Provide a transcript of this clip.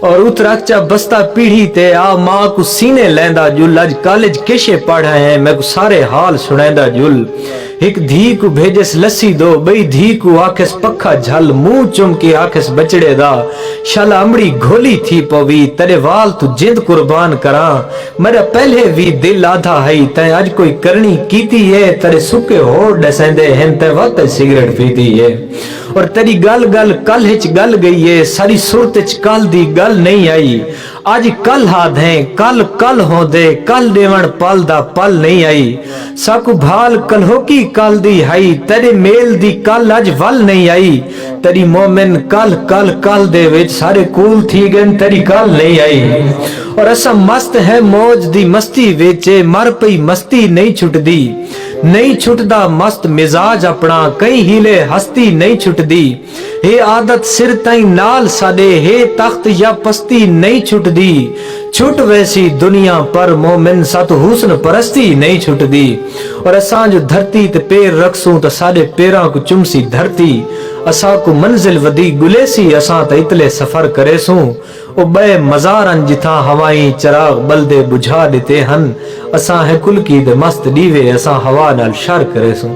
और उतराचा बस्ता पीढ़ी ते आ मां को सीने लैंदा जुल अज कॉलेज केशे पढ़ा है मैं को सारे हाल सुनैंदा जुल एक धी को भेजस लस्सी दो बई धी को आखिस पखा झल मुंह चुम के आखिस बचड़े दा शाला अमड़ी घोली थी पवी तेरे वाल तू जिंद कुर्बान करा मेरा पहले भी दिल आधा है तै आज कोई करनी कीती है तेरे सुके होड़ डसेंदे हैं तै वक्त सिगरेट पीती है और तेरी गल गल कल हिच गल गई है सारी सुरत च कल दी गल नहीं आई आज कल हाथ है कल कल हो दे कल देवण पल दा पल नहीं आई साकू भाल कल हो की कल दी हाई तेरे मेल दी कल अज वल नहीं आई तेरी मोमिन कल कल कल दे विच सारे कूल थी गए तेरी कल नहीं आई और असा मस्त है मौज दी मस्ती विच मर पई मस्ती नहीं छुटदी नहीं छुटदा मस्त मिजाज अपना कई हीले हस्ती नहीं छुटदी हे आदत सिर ताई नाल साडे हे तख्त या पस्ती नहीं छुटदी छुट वैसी दुनिया पर मोमिन सत हुस्न परस्ती नहीं छुटदी और असां जो धरती ते पैर रखसूं तो साडे पैरां को चुमसी धरती असां को मंजिल वदी गुलेसी असां त इतले सफर करेसूं ओ बे मज़ारन जिथा हवाई चराग बलदे बुझा देते हन असां है कुल की दे मस्त दीवे असां हवा नाल शर करेसूं।